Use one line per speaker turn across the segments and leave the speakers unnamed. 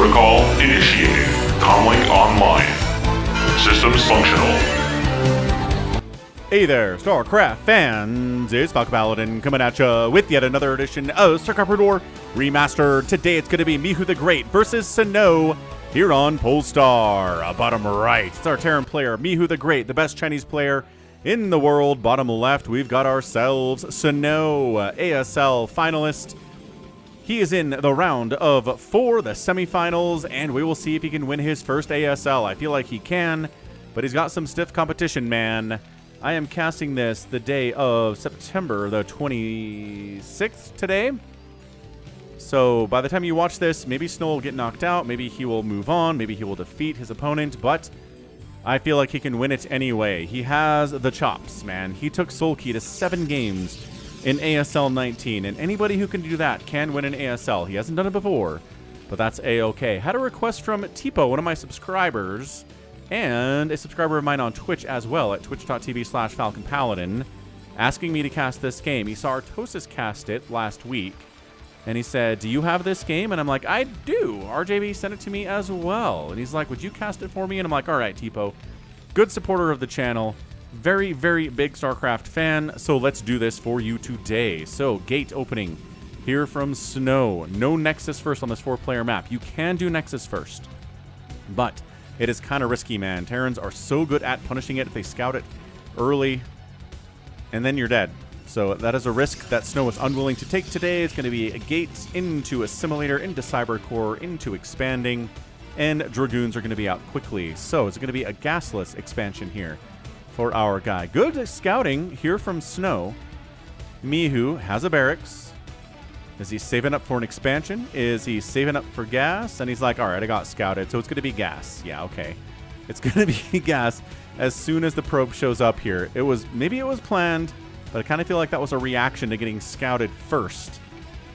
Protocol initiated. Comlink online. Systems functional.
Hey there, StarCraft fans! It's Falcon Paladin coming at you with yet another edition of StarCraft Brood War Remastered. Today it's going to be Mihu the Great versus Sn0w here on Polestar. Bottom right, it's our Terran player, Mihu the Great, the best Chinese player in the world. Bottom left, we've got ourselves Sn0w, ASL finalist. He is in the round of 4, the semifinals, and we will see if he can win his first ASL. I feel like he can, but he's got some stiff competition, man. I am casting this the day of September the 26th today. So by the time you watch this, maybe Sn0w will get knocked out, maybe he will move on, maybe he will defeat his opponent, but I feel like he can win it anyway. He has the chops, man. He took Sulky to 7 games in ASL 19, and anybody who can do that can win an ASL. He hasn't done it before, but that's A-okay. Had a request from Tipo, one of my subscribers, and a subscriber of mine on Twitch as well, at twitch.tv/FalconPaladin, asking me to cast this game. He saw Artosis cast it last week, and he said, do you have this game? And I'm like, I do. RJB sent it to me as well. And he's like, would you cast it for me? And I'm like, all right, Tipo. Good supporter of the channel. Very, very big StarCraft fan. So let's do this for you today. So, gate opening here from Sn0w. No Nexus first on this 4-player map. You can do Nexus first, but it is kind of risky, man. Terrans are so good at punishing it if they scout it early, and then you're dead. So that is a risk that Sn0w is unwilling to take today. It's going to be a gate into Assimilator, into Cybercore, into Expanding, and Dragoons are going to be out quickly. So it's going to be a gasless expansion here for our guy. Good scouting here from Sn0w. Mihu has a barracks. Is he saving up for an expansion? Is he saving up for gas? And he's like, all right, I got scouted, so it's going to be gas. Yeah, okay. It's going to be gas as soon as the probe shows up here. Maybe it was planned, but I kind of feel like that was a reaction to getting scouted first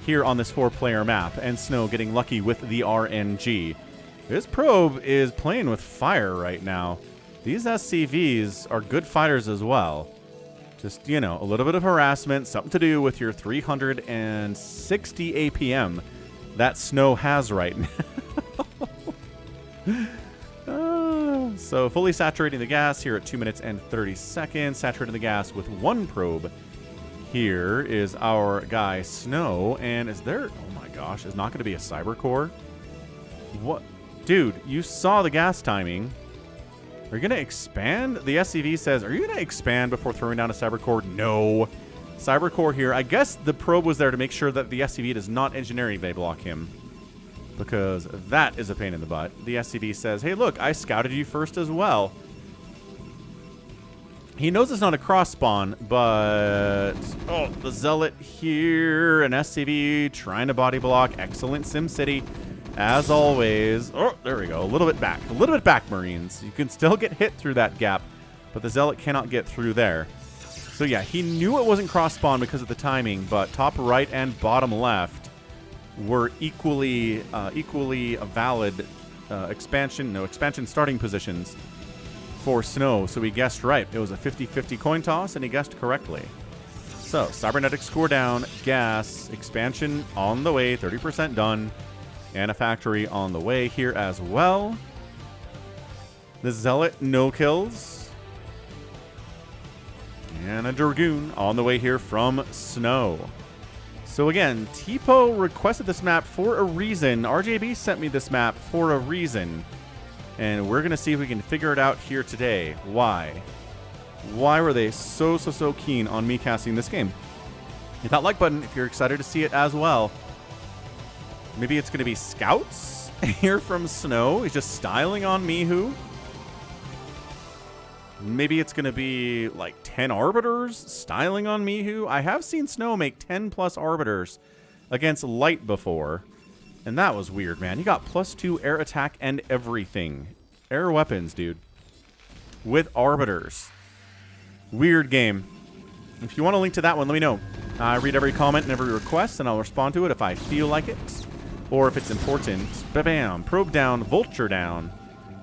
here on this 4-player map, and Sn0w getting lucky with the RNG. This probe is playing with fire right now. These SCVs are good fighters as well. Just, you know, a little bit of harassment, something to do with your 360 APM that Sn0w has right now. So fully saturating the gas here at 2 minutes and 30 seconds. Saturating the gas with 1 probe. Here is our guy Sn0w. And is there... Oh my gosh, is not going to be a Cybercore? What? Dude, you saw the gas timing. Are you going to expand? The SCV says, are you going to expand before throwing down a Cybercore? No. Cybercore here. I guess the probe was there to make sure that the SCV does not engineering bay block him, because that is a pain in the butt. The SCV says, hey, look, I scouted you first as well. He knows it's not a cross spawn, but... Oh, the Zealot here. An SCV trying to body block. Excellent SimCity. As always. Oh, there we go. A little bit back. A little bit back, Marines. You can still get hit through that gap, but the Zealot cannot get through there. So yeah, he knew it wasn't cross-spawn because of the timing, but top right and bottom left were equally valid expansion starting positions for Sn0w. So he guessed right. It was a 50-50 coin toss, and he guessed correctly. So, Cybernetic score down, gas, expansion on the way, 30% done. And a factory on the way here as well. The Zealot, no kills. And a Dragoon on the way here from Sn0w. So again, Tipo requested this map for a reason. RJB sent me this map for a reason. And we're going to see if we can figure it out here today. Why? Why were they so keen on me casting this game? Hit that like button if you're excited to see it as well. Maybe it's going to be scouts here from Sn0w. He's just styling on Mihu. Maybe it's going to be like 10 Arbiters styling on Mihu. I have seen Sn0w make 10 plus Arbiters against Light before, and that was weird, man. He got +2 air attack and everything. Air weapons, dude. With Arbiters. Weird game. If you want a link to that one, let me know. I read every comment and every request, and I'll respond to it if I feel like it. Or if it's important. Ba-bam. Probe down. Vulture down.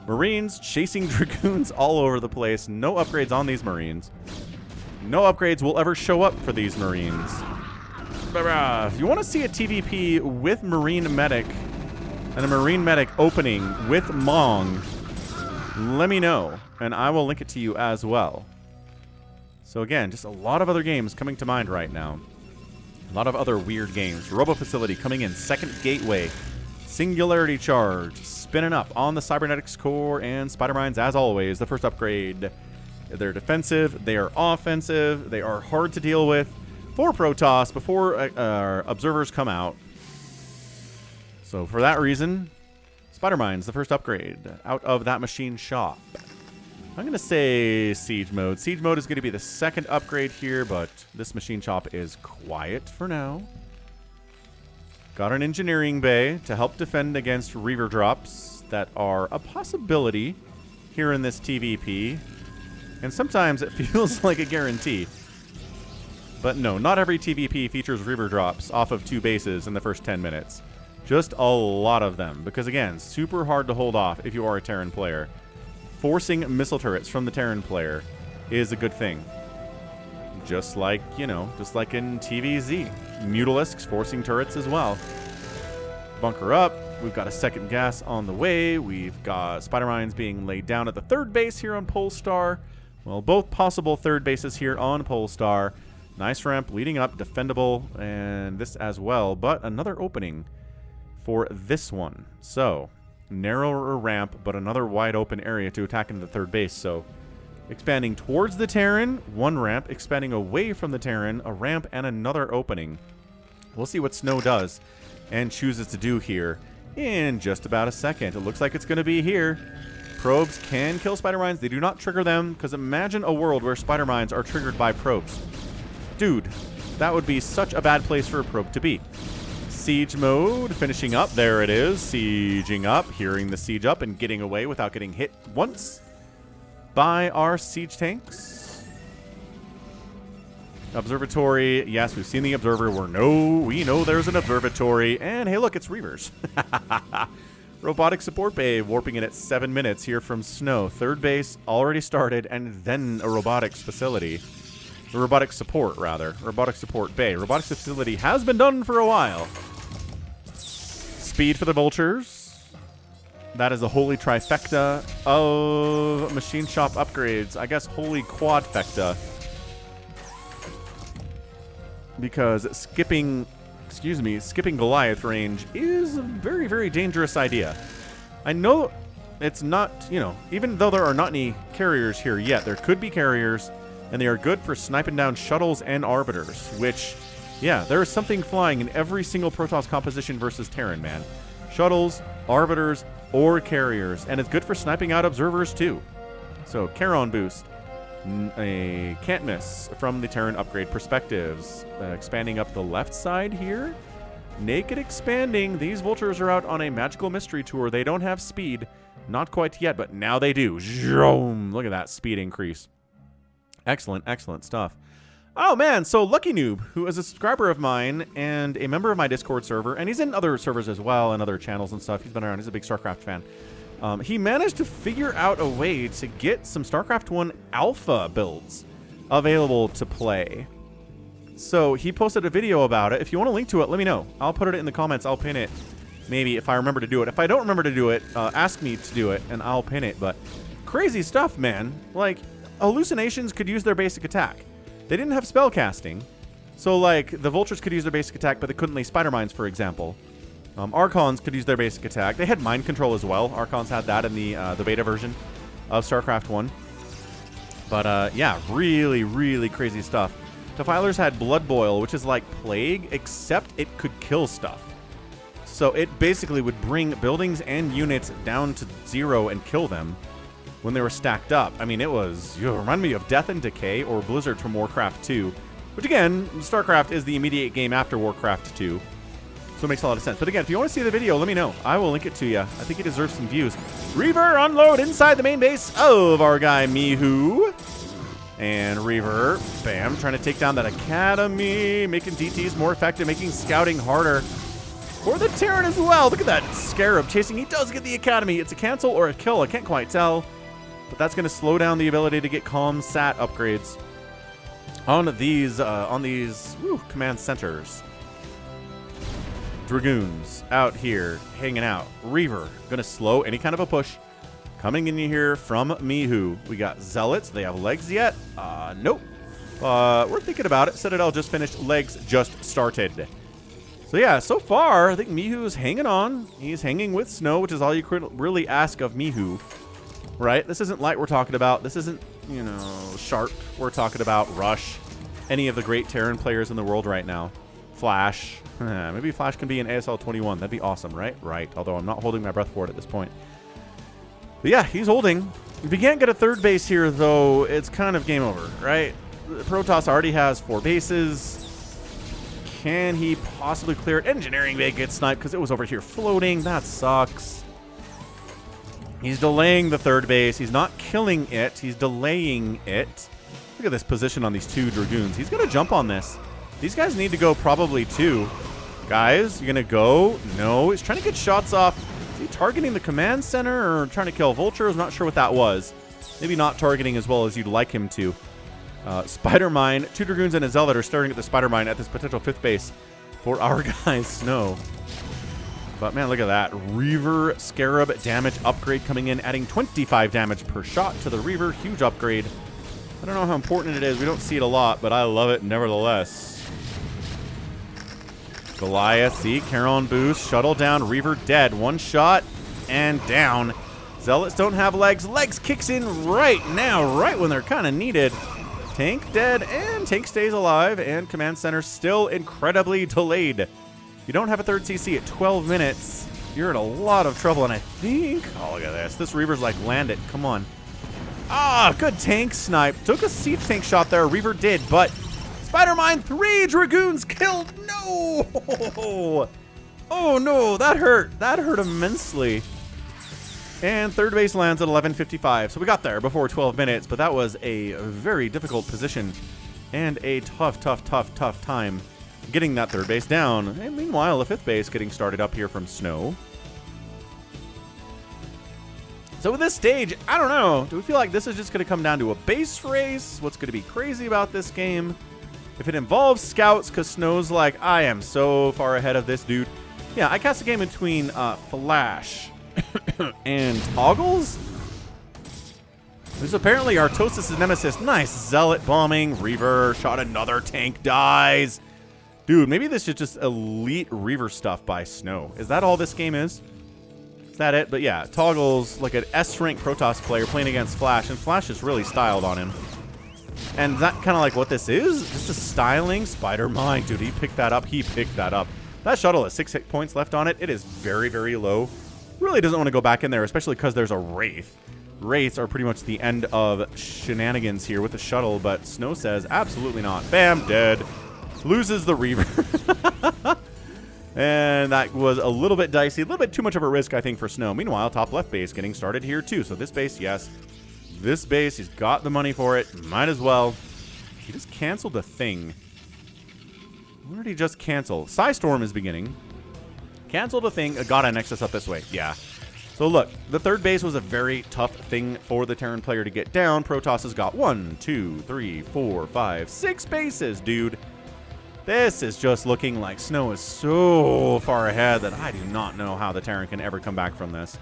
Marines chasing Dragoons all over the place. No upgrades on these Marines. No upgrades will ever show up for these Marines. If you want to see a TVP with Marine Medic and a Marine Medic opening with Mong, let me know, and I will link it to you as well. So again, just a lot of other games coming to mind right now. A lot of other weird games. Robo Facility coming in, second gateway, Singularity Charge, spinning up on the Cybernetics Core, and Spider Mines, as always, the first upgrade. They're defensive, they are offensive, they are hard to deal with. For Protoss, before observers come out. So for that reason, Spider Mines, the first upgrade out of that machine shop. I'm going to say Siege Mode. Siege Mode is going to be the second upgrade here, but this machine shop is quiet for now. Got an engineering bay to help defend against Reaver drops that are a possibility here in this TVP. And sometimes it feels like a guarantee. But no, not every TVP features Reaver drops off of 2 bases in the first 10 minutes. Just a lot of them. Because again, super hard to hold off if you are a Terran player. Forcing missile turrets from the Terran player is a good thing. Just like, you know, just like in TVZ. Mutalisks forcing turrets as well. Bunker up. We've got a second gas on the way. We've got Spider Mines being laid down at the third base here on Polestar. Well, both possible third bases here on Polestar. Nice ramp leading up, defendable, and this as well. But another opening for this one. So, narrower ramp, but another wide open area to attack into the third base. So, expanding towards the Terran, one ramp. Expanding away from the Terran, a ramp and another opening. We'll see what Sn0w does and chooses to do here in just about a second. It looks like it's going to be here. Probes can kill Spider Mines. They do not trigger them, because imagine a world where Spider Mines are triggered by probes. Dude, that would be such a bad place for a probe to be. Siege Mode, finishing up. There it is, sieging up, hearing the siege up and getting away without getting hit once by our siege tanks. Observatory, yes, we've seen the observer. We know there's an observatory. And hey, look, it's Reavers. Robotic support bay warping in at 7 minutes here from Sn0w. Third base already started, and then a robotics facility. Robotic support, rather. Robotic support bay. Robotics facility has been done for a while. Speed for the Vultures. That is a holy trifecta of machine shop upgrades. I guess holy quadfecta. Because skipping Goliath range is a very, very dangerous idea. I know it's not, you know, even though there are not any carriers here yet, there could be carriers, and they are good for sniping down shuttles and arbiters, which, yeah, there is something flying in every single Protoss composition versus Terran, man. Shuttles, arbiters, or carriers, and it's good for sniping out observers, too. So, Charon boost. A can't miss from the Terran upgrade perspectives. Expanding up the left side here. Naked expanding. These Vultures are out on a magical mystery tour. They don't have speed. Not quite yet, but now they do. Look at that speed increase. Excellent, excellent stuff. Oh, man, so Lucky Noob, who is a subscriber of mine and a member of my Discord server, and he's in other servers as well and other channels and stuff. He's been around. He's a big StarCraft fan. He managed to figure out a way to get some StarCraft 1 alpha builds available to play. So he posted a video about it. If you want a link to it, let me know. I'll put it in the comments. I'll pin it, maybe, if I remember to do it. If I don't remember to do it, ask me to do it, and I'll pin it. But crazy stuff, man. Like, hallucinations could use their basic attack. They didn't have spell casting. So, like, the Vultures could use their basic attack, but they couldn't lay Spider Mines, for example. Archons could use their basic attack. They had mind control as well. Archons had that in the beta version of StarCraft 1. But, yeah, really, really crazy stuff. Defilers had Blood Boil, which is like Plague, except it could kill stuff. So it basically would bring buildings and units down to 0 and kill them when they were stacked up. I mean, it was, you remind me of Death and Decay or Blizzard from Warcraft 2, which again, StarCraft is the immediate game after Warcraft 2. So it makes a lot of sense. But again, if you want to see the video, let me know. I will link it to you. I think it deserves some views. Reaver unload inside the main base of our guy Mihu. And Reaver, bam, trying to take down that Academy, making DTs more effective, making scouting harder for the Terran as well. Look at that Scarab chasing. He does get the Academy. It's a cancel or a kill. I can't quite tell. But that's going to slow down the ability to get comm sat upgrades on these command centers. Dragoons out here hanging out. Reaver going to slow any kind of a push. Coming in here from Mihu. We got Zealots. They have legs yet? Nope. We're thinking about it. Citadel just finished. Legs just started. So yeah, so far, I think Mihu's hanging on. He's hanging with Sn0w, which is all you could really ask of Mihu. Right? This isn't Light we're talking about. This isn't, you know, Sharp we're talking about. Rush. Any of the great Terran players in the world right now. Flash. Maybe Flash can be in ASL 21. That'd be awesome, right? Right. Although I'm not holding my breath for it at this point. But yeah, he's holding. If he can't get a third base here, though, it's kind of game over, right? Protoss already has 4 bases. Can he possibly clear it? Engineering may get sniped because it was over here floating. That sucks. He's delaying the third base. He's not killing it. He's delaying it. Look at this position on these 2 Dragoons. He's going to jump on this. These guys need to go probably 2. Guys, you're going to go? No. He's trying to get shots off. Is he targeting the command center or trying to kill vultures? Not sure what that was. Maybe not targeting as well as you'd like him to. Spider Mine. 2 Dragoons and a Zealot are staring at the Spider Mine at this potential 5th base for our guys, Sn0w. But man, look at that. Reaver Scarab damage upgrade coming in, adding 25 damage per shot to the Reaver. Huge upgrade. I don't know how important it is. We don't see it a lot, but I love it nevertheless. Goliath, see, Charon boost, shuttle down, Reaver dead. 1 shot and down. Zealots don't have legs. Legs kicks in right now, right when they're kind of needed. Tank dead, and Tank stays alive, and Command Center still incredibly delayed. You don't have a 3rd CC at 12 minutes. You're in a lot of trouble, and I think... Oh, look at this. This Reaver's like, land it. Come on. Ah, good tank snipe. Took a siege tank shot there. Reaver did, but... Spider Mine, 3 Dragoons killed. No! Oh, no. That hurt. That hurt immensely. And 3rd base lands at 11:55. So we got there before 12 minutes, but that was a very difficult position and a tough time getting that 3rd base down. And meanwhile, the 5th base getting started up here from Sn0w. So with this stage, I don't know. Do we feel like this is just going to come down to a base race? What's going to be crazy about this game? If it involves scouts, because Sn0w's like, I am so far ahead of this dude. Yeah, I cast a game between Flash and Toggles. Who's apparently Artosis' nemesis. Nice Zealot bombing. Reaver shot another tank, dies. Dude, maybe this is just elite Reaver stuff by Sn0w. Is that all this game is? Is that it? But yeah, Toggles, like an S-rank Protoss player playing against Flash, and Flash is really styled on him. And is that kind of like what this is? This is styling. Spider Mine. Dude, he picked that up. He picked that up. That shuttle has 6 hit points left on it. It is very, very low. Really doesn't want to go back in there, especially because there's a Wraith. Wraiths are pretty much the end of shenanigans here with the shuttle, but Sn0w says absolutely not. Bam, dead. Loses the Reaver. And that was a little bit dicey, a little bit too much of a risk, I think, for Sn0w. Meanwhile, top left base getting started here, too. So this base, yes. This base, he's got the money for it. Might as well. He just canceled a thing. What did he just cancel? Psystorm is beginning. Canceled a thing. Got a Nexus up this way. Yeah. So look, the 3rd base was a very tough thing for the Terran player to get down. Protoss has got 1, 2, 3, 4, 5, 6 bases, dude. This is just looking like Sn0w is so far ahead that I do not know how the Terran can ever come back from this.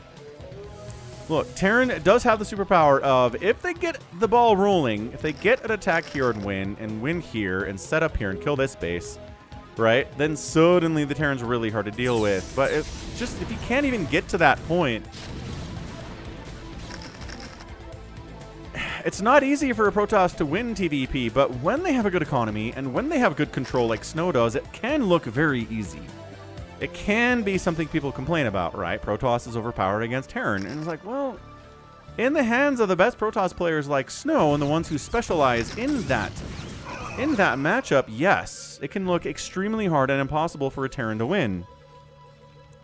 Look, Terran does have the superpower of, if they get the ball rolling, if they get an attack here and win here and set up here and kill this base, right, then suddenly the Terran's really hard to deal with. But if you can't even get to that point, it's not easy for a Protoss to win TVP, but when they have a good economy and when they have good control like Sn0w does, it can look very easy. It can be something people complain about, right? Protoss is overpowered against Terran. And it's like, well, in the hands of the best Protoss players like Sn0w and the ones who specialize in that matchup, yes, it can look extremely hard and impossible for a Terran to win.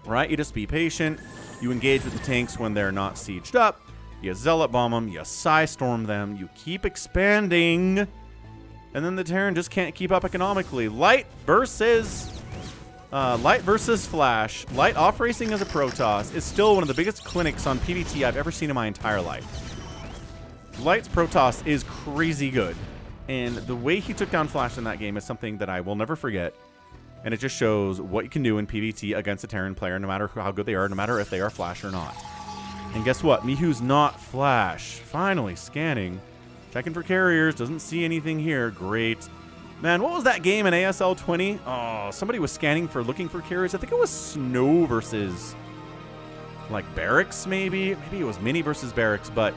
Right? You just be patient. You engage with the tanks when they're not sieged up. You Zealot bomb them. You Psystorm them. You keep expanding. And then the Terran just can't keep up economically. Light versus Flash. Light off-racing as a Protoss is still one of the biggest clinics on PvT I've ever seen in my entire life. Light's Protoss is crazy good. And the way he took down Flash in that game is something that I will never forget. And it just shows what you can do in PvT against a Terran player, no matter how good they are, no matter if they are Flash or not. And guess what? Mihu's not Flash. Finally, scanning. Checking for carriers. Doesn't see anything here. Great. Man, what was that game in ASL 20? Oh, somebody was scanning for looking for carriers. I think it was Sn0w versus, like, Barracks, maybe? Maybe it was Mini versus Barracks, but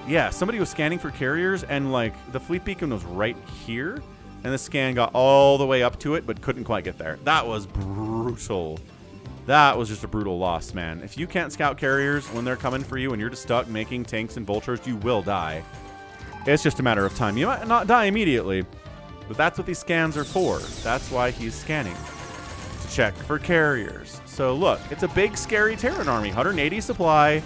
yeah, somebody was scanning for carriers, and, like, the fleet beacon was right here, and the scan got all the way up to it, but couldn't quite get there. That was brutal. That was just a brutal loss, man. If you can't scout carriers when they're coming for you and you're just stuck making tanks and vultures, you will die. It's just a matter of time. You might not die immediately, but that's what these scans are for. That's why he's scanning, to check for carriers. So look, it's a big, scary Terran army. 180 supply.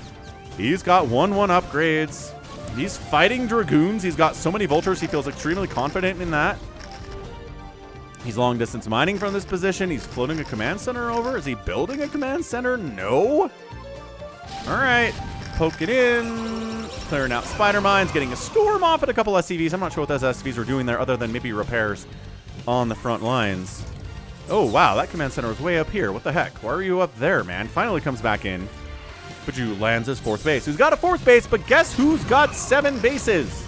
He's got 1-1 upgrades. He's fighting Dragoons. He's got so many vultures. He feels extremely confident in that. He's long distance mining from this position. He's floating a command center over. Is he building a command center? No. All right. Poke it in. Clearing out spider mines. Getting a storm off at a couple SCVs. I'm not sure what those SCVs are doing there other than maybe repairs on the front lines. Oh, wow. That command center was way up here. What the heck? Why are you up there, man? Finally comes back in. But you lands his 4th base. Who's got a 4th base? But guess who's got 7 bases?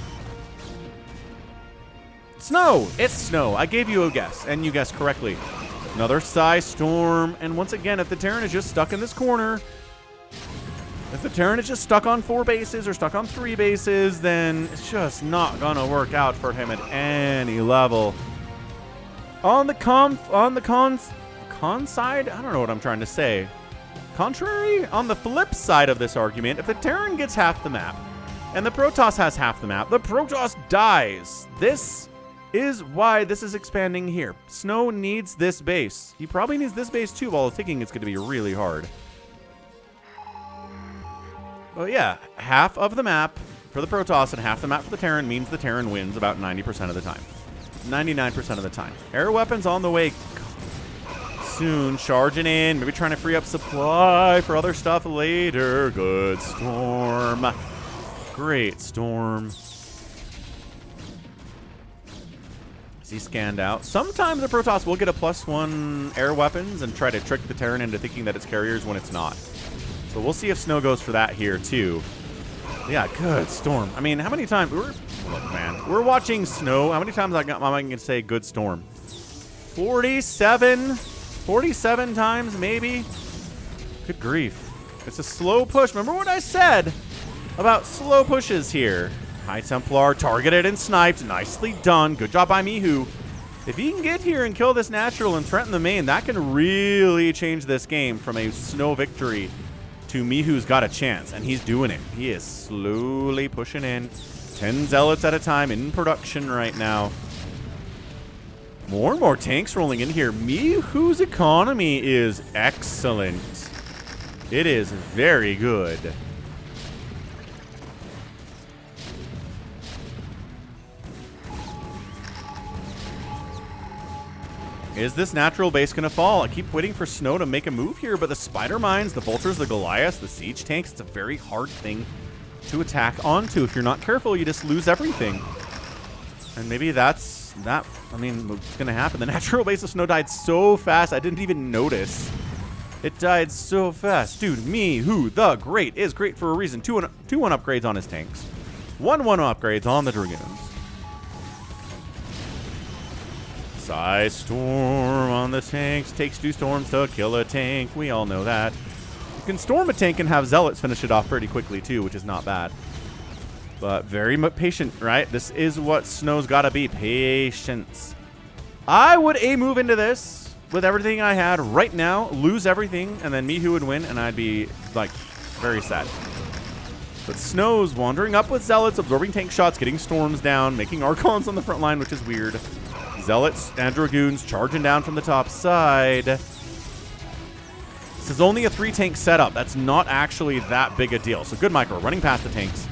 Sn0w. It's Sn0w. I gave you a guess, and you guessed correctly. Another Psy Storm. And once again, if the Terran is just stuck in this corner, if the Terran is just stuck on 4 bases or stuck on 3 bases, then it's just not going to work out for him at any level. On the con side, I don't know what I'm trying to say. Contrary, on the flip side of this argument, if the Terran gets half the map and the Protoss has half the map, the Protoss dies. This is why this is expanding here. Sn0w needs this base. He probably needs this base too, while taking it's going to be really hard. Well, yeah, half of the map for the Protoss and half the map for the Terran means the Terran wins about 90% of the time. 99% of the time. Air weapons on the way soon. Charging in. Maybe trying to free up supply for other stuff later. Good Storm. Great Storm. Is he scanned out? Sometimes the Protoss will get a +1 air weapons and try to trick the Terran into thinking that it's carriers when it's not. So we'll see if Sn0w goes for that here too. Yeah, good Storm. I mean, how many times... Look, man. We're watching Sn0w. How many times am I going to say good Storm? 47? 47 times, maybe? Good grief. It's a slow push. Remember what I said about slow pushes here. High Templar targeted and sniped. Nicely done. Good job by Mihu. If he can get here and kill this natural and threaten the main, that can really change this game from a Sn0w victory to Mihu's got a chance, and he's doing it. He is slowly pushing in. 10 zealots at a time in production right now. More and more tanks rolling in here. Mihu's economy is excellent. It is very good. Is this natural base going to fall? I keep waiting for Sn0w to make a move here, but the spider mines, the vultures, the Goliaths, the siege tanks, it's a very hard thing to attack onto. If you're not careful, you just lose everything. And maybe that's that. I mean, what's going to happen? The natural base of Sn0w died so fast, I didn't even notice. It died so fast. Dude, Mihu the Great is great for a reason. 2-1 upgrades on his tanks. 1-1 upgrades on the Dragoons. Psy Storm on the tanks. Takes 2 storms to kill a tank. We all know that. You can storm a tank and have zealots finish it off pretty quickly too, which is not bad. But very patient, right? This is what Sn0w's got to be. Patience. I would move into this with everything I had right now, lose everything, and then Mihu would win, and I'd be, like, very sad. But Sn0w's wandering up with zealots, absorbing tank shots, getting storms down, making Archons on the front line, which is weird. Zealots and Dragoons charging down from the top side. This is only a 3-tank setup. That's not actually that big a deal. So good micro, running past the tanks.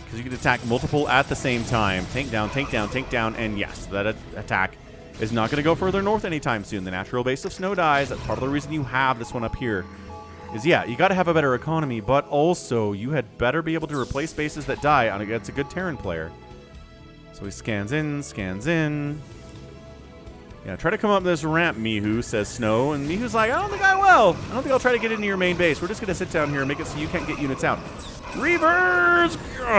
Because you can attack multiple at the same time. Tank down, tank down, tank down. And yes, that attack is not going to go further north anytime soon. The natural base of Sn0w dies. That's part of the reason you have this one up here. Is, yeah, you got to have a better economy. But also, you had better be able to replace bases that die against a good Terran player. So he scans in, scans in. Yeah, try to come up this ramp, Mihu, says Sn0w. And Mihu's like, I don't think I will. I don't think I'll try to get into your main base. We're just going to sit down here and make it so you can't get units out. Reavers!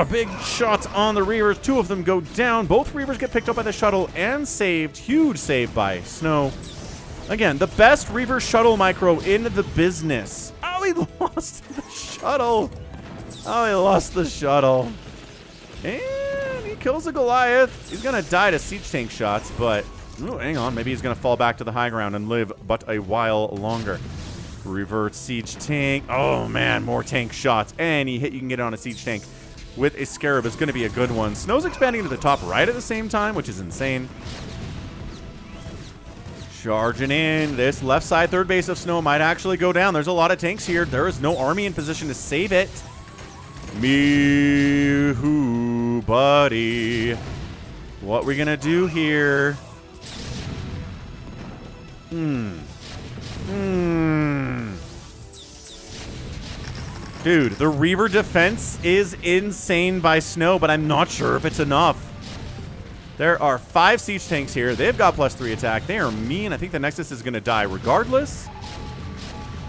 Big shots on the Reavers. 2 of them go down. Both Reavers get picked up by the shuttle and saved. Huge save by Sn0w. Again, the best Reaver shuttle micro in the business. Oh, he lost the shuttle. Oh, he lost the shuttle. And he kills a Goliath. He's going to die to siege tank shots, but... Ooh, hang on. Maybe he's going to fall back to the high ground and live but a while longer. Revert siege tank. Oh, man. More tank shots. Any hit you can get on a siege tank with a Scarab is going to be a good one. Sn0w's expanding to the top right at the same time, which is insane. Charging in. This left side third base of Sn0w might actually go down. There's a lot of tanks here. There is no army in position to save it. Mihu, buddy. What we gonna do here? Dude, the Reaver defense is insane by Sn0w, but I'm not sure if it's enough. There are 5 siege tanks here. They've got +3 attack. They are mean. I think the Nexus is going to die regardless.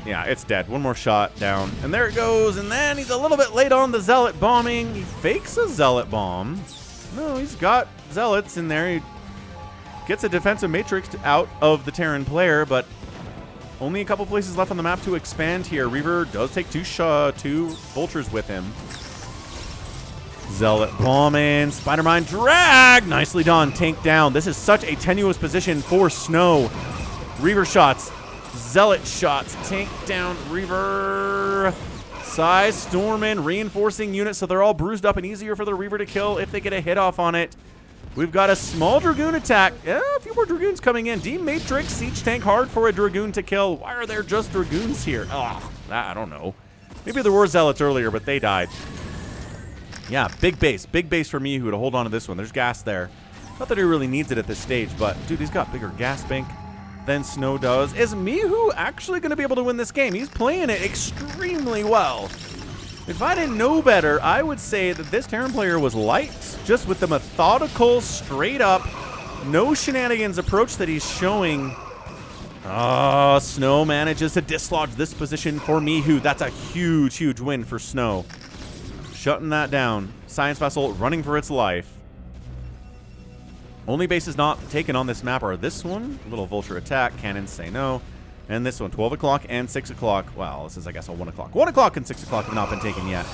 Yeah, it's dead. One more shot down. And there it goes. And then he's a little bit late on the Zealot bombing. He fakes a Zealot bomb. No, he's got Zealots in there. He gets a defensive matrix out of the Terran player, but only a couple places left on the map to expand here. Reaver does take 2 Vultures with him. Zealot bombing. Spider-Mine drag. Nicely done. Tank down. This is such a tenuous position for Sn0w. Reaver shots. Zealot shots. Tank down. Reaver. Size Stormin. Reinforcing units, so they're all bruised up and easier for the Reaver to kill if they get a hit off on it. We've got a small Dragoon attack. Yeah, a few more Dragoons coming in. D-Matrix, siege tank hard for a Dragoon to kill. Why are there just Dragoons here? Oh, I don't know. Maybe there were Zealots earlier, but they died. Yeah, big base for Mihu to hold on to this one. There's gas there. Not that he really needs it at this stage, but dude, he's got bigger gas bank than Sn0w does. Is Mihu actually going to be able to win this game? He's playing it extremely well. If I didn't know better, I would say that this Terran player was light, just with the methodical, straight up, no shenanigans approach that he's showing. Oh, Sn0w manages to dislodge this position for Mihu. That's a huge, huge win for Sn0w. Shutting that down. Science vessel running for its life. Only bases not taken on this map are this one, little vulture attack, cannons say no, and this one, 12 o'clock and 6 o'clock. Well, this is, I guess, a 1 o'clock. 1 o'clock and 6 o'clock have not been taken yet.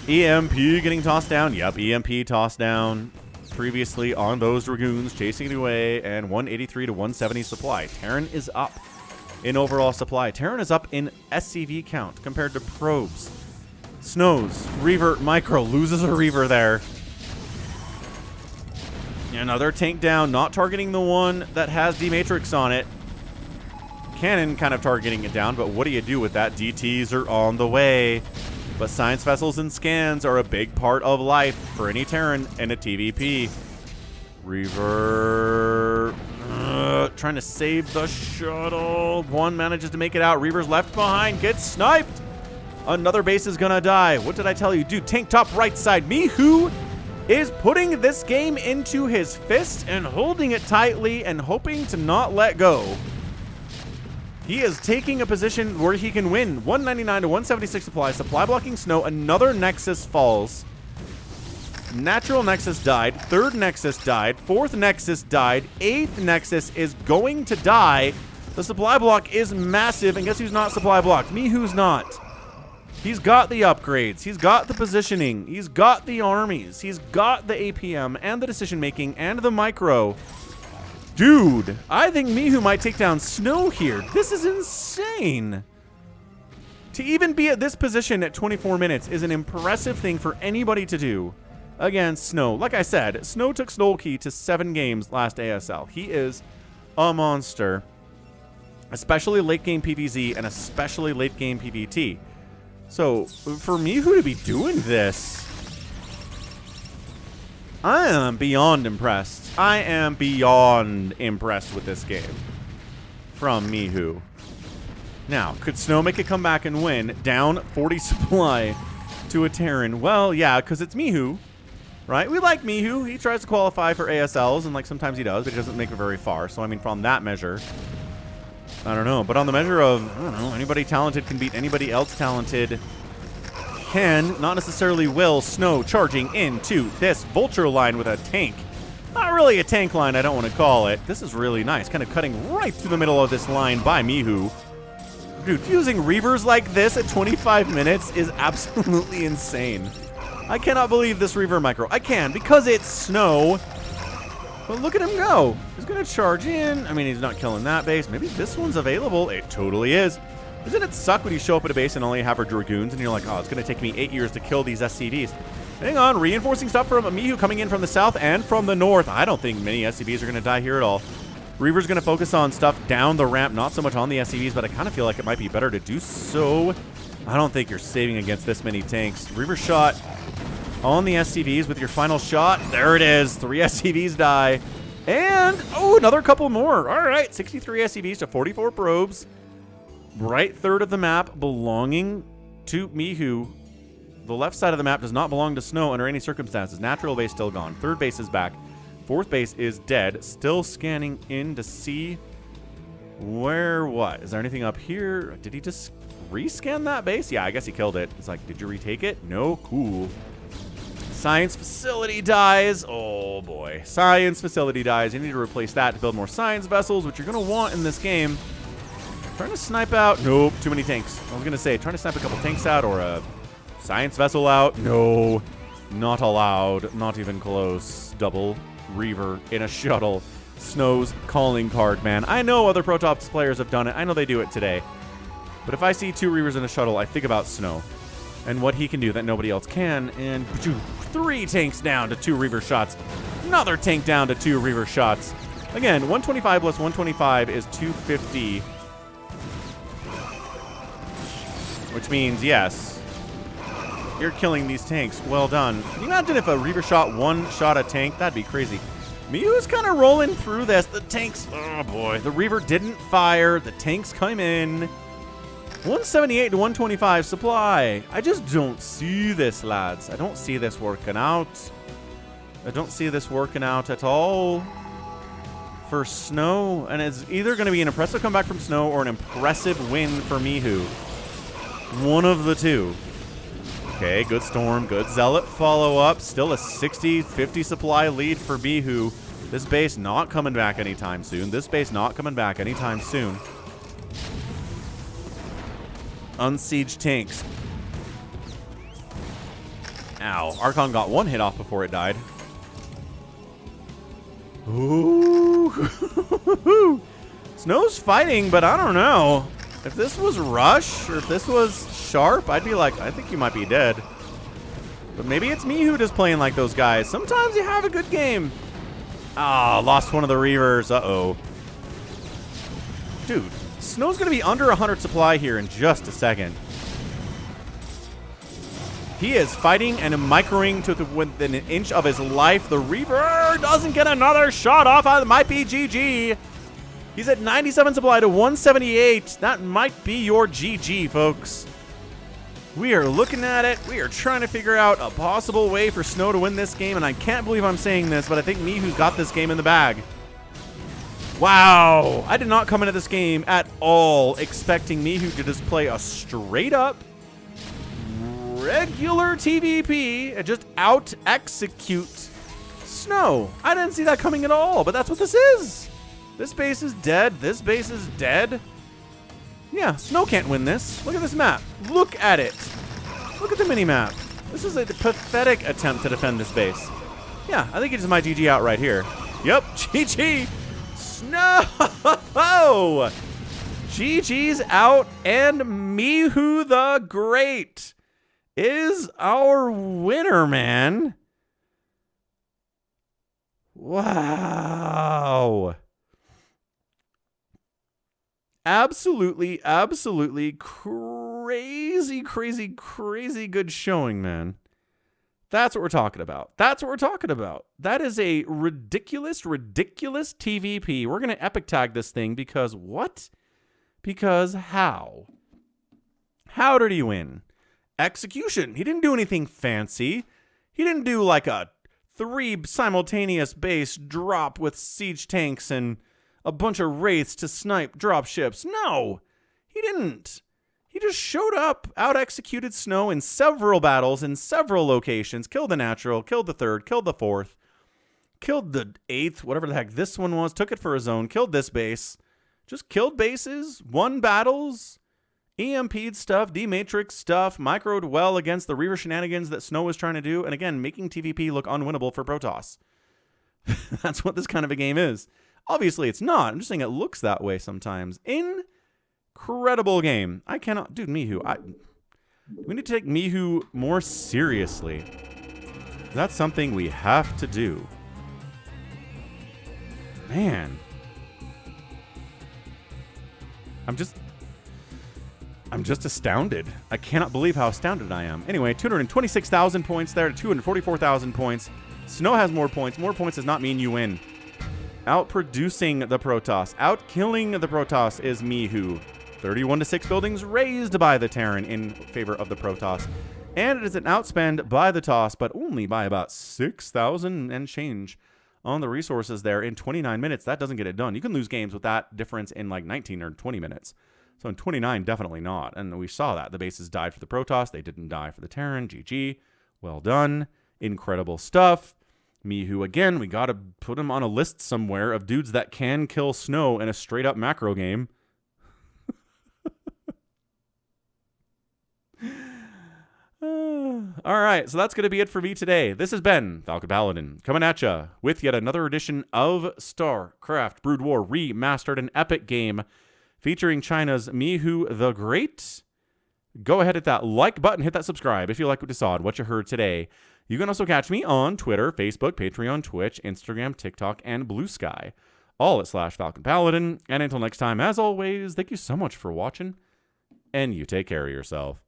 EMP getting tossed down. Yep, EMP tossed down previously on those Dragoons, chasing it away, and 183 to 170 supply. Terran is up in overall supply. Terran is up in SCV count compared to probes. Sn0w's Reaver Micro loses a Reaver there. Another tank down, not targeting the one that has D-Matrix on it. Cannon kind of targeting it down, but what do you do with that? DTs are on the way. But science vessels and scans are a big part of life for any Terran and a TVP. Reaver trying to save the shuttle. One manages to make it out. Reaver's left behind, gets sniped. Another base is gonna die. What did I tell you? Dude, tank top right side. Mihu is putting this game into his fist and holding it tightly and hoping to not let go. He is taking a position where he can win. 199 to 176 supply. Supply blocking Sn0w. Another Nexus falls. Natural Nexus died. 3rd Nexus died. 4th Nexus died. 8th Nexus is going to die. The supply block is massive, and guess who's not supply blocked? Mihu's not. He's got the upgrades. He's got the positioning. He's got the armies. He's got the APM and the decision making and the micro. Dude, I think Mihu might take down Sn0w here. This is insane. To even be at this position at 24 minutes is an impressive thing for anybody to do against Sn0w. Like I said, Sn0w took Snowkey to 7 games last ASL. He is a monster, especially late game PvZ and especially late game PvT. So for Mihu to be doing this, I am beyond impressed. I am beyond impressed with this game from Mihu. Now, could Sn0w make a comeback and win down 40 supply to a Terran? Well, yeah, because it's Mihu. right? We like Mihu. He tries to qualify for ASLs, and like sometimes he does, but he doesn't make it very far. So I mean, from that measure, I don't know. But on the measure of, I don't know, anybody talented can beat anybody else talented. Can, not necessarily will, Sn0w charging into this Vulture line with a tank. Not really a tank line, I don't want to call it. This is really nice, kind of cutting right through the middle of this line by Mihu. Dude, using Reavers like this at 25 minutes is absolutely insane. I cannot believe this Reaver micro. I can, because it's Sn0w. But look at him go. He's going to charge in. I mean, he's not killing that base. Maybe this one's available. It totally is. Doesn't it suck when you show up at a base and only have her Dragoons, and you're like, oh, it's going to take me 8 years to kill these SCVs. Hang on, reinforcing stuff from Mihu coming in from the south and from the north. I don't think many SCVs are going to die here at all. Reaver's going to focus on stuff down the ramp, not so much on the SCVs, but I kind of feel like it might be better to do so. I don't think you're saving against this many tanks. Reaver shot on the SCVs with your final shot. There it is. 3 SCVs die. And, oh, another couple more. All right, 63 SCVs to 44 probes. Right third of the map belonging to Mihu. The left side of the map does not belong to Sn0w under any circumstances. Natural base still gone. Third base is back. Fourth base is dead. Still scanning in to see where what. Is there anything up here? Did he just rescan that base? Yeah, I guess he killed it. It's like, did you retake it? No? Cool. Science facility dies. Oh, boy. Science facility dies. You need to replace that to build more science vessels, which you're going to want in this game. Trying to snipe out. Nope, too many tanks. I was going to say, trying to snipe a couple tanks out or a science vessel out. No, not allowed. Not even close. Double Reaver in a shuttle. Sn0w's calling card, man. I know other Protoss players have done it. I know they do it today. But if I see 2 Reavers in a shuttle, I think about Sn0w and what he can do that nobody else can. And 3 tanks down to 2 Reaver shots. Another tank down to 2 Reaver shots. Again, 125 plus 125 is 250. Which means, yes, you're killing these tanks. Well done. Can you imagine if a Reaver shot one-shot a tank? That'd be crazy. Mihu's kind of rolling through this. The tanks, oh boy. The Reaver didn't fire. The tanks come in. 178 to 125 supply. I just don't see this, lads. I don't see this working out. I don't see this working out at all for Sn0w. And it's either going to be an impressive comeback from Sn0w or an impressive win for Mihu. One of the two. Okay, good Storm, good Zealot follow-up. Still a 60-50 supply lead for Mihu. This base not coming back anytime soon. This base not coming back anytime soon. Unsieged tanks. Ow. Archon got 1 hit off before it died. Ooh. Sn0w's fighting, but I don't know. If this was Rush, or if this was Sharp, I'd be like, I think you might be dead. But maybe it's Mihu just playing like those guys. Sometimes you have a good game. Ah, lost one of the Reavers. Uh-oh. Dude, Sn0w's going to be under 100 supply here in just a second. He is fighting and microing to within an inch of his life. The Reaver doesn't get another shot off. It might be GG. He's at 97 supply to 178. That might be your GG, folks. We are looking at it. We are trying to figure out a possible way for Sn0w to win this game, and I can't believe I'm saying this, but I think Mihu's got this game in the bag. Wow. I did not come into this game at all expecting Mihu to just play a straight-up regular TVP and just out-execute Sn0w. I didn't see that coming at all, but that's what this is. This base is dead. This base is dead. Yeah, Sn0w can't win this. Look at this map. Look at it. Look at the mini-map. This is a pathetic attempt to defend this base. Yeah, I think it is my GG out right here. Yep, GG. Sn0w. GG's out, and Mihu the Great is our winner, man. Wow. Absolutely, absolutely crazy, crazy, crazy good showing, man. That's what we're talking about. That's what we're talking about. That is a ridiculous, ridiculous TVP. We're going to epic tag this thing because what? Because how? How did he win? Execution. He didn't do anything fancy. He didn't do like a 3 simultaneous base drop with siege tanks and a bunch of wraiths to snipe drop ships. No, he didn't. He just showed up, out-executed Sn0w in several battles in several locations, killed the natural, killed the 3rd, killed the 4th, killed the 8th, whatever the heck this one was, took it for his own, killed this base, just killed bases, won battles, EMP'd stuff, D-Matrix stuff, microed well against the Reaver shenanigans that Sn0w was trying to do, and again, making TVP look unwinnable for Protoss. That's what this kind of a game is. Obviously, it's not. I'm just saying it looks that way sometimes. Incredible game. I cannot... Dude, Mihu, we need to take Mihu more seriously. That's something we have to do. Man. I'm just astounded. I cannot believe how astounded I am. Anyway, 226,000 points there to 244,000 points. Sn0w has more points. More points does not mean you win. Outproducing the Protoss. Outkilling the Protoss is Mihu. 31-6 buildings raised by the Terran in favor of the Protoss. And it is an outspend by the Toss, but only by about 6,000 and change on the resources there in 29 minutes. That doesn't get it done. You can lose games with that difference in like 19 or 20 minutes. So in 29, definitely not. And we saw that. The bases died for the Protoss. They didn't die for the Terran. GG. Well done. Incredible stuff. Mihu, again, we got to put him on a list somewhere of dudes that can kill Sn0w in a straight-up macro game. All right, so that's going to be it for me today. This has been Falcon Paladin coming at you with yet another edition of StarCraft Brood War Remastered, an epic game featuring China's Mihu the Great. Go ahead, hit that like button, hit that subscribe if you like what you saw and what you heard today. You can also catch me on Twitter, Facebook, Patreon, Twitch, Instagram, TikTok, and Blue Sky. All at /Falcon Paladin. And until next time, as always, thank you so much for watching, and you take care of yourself.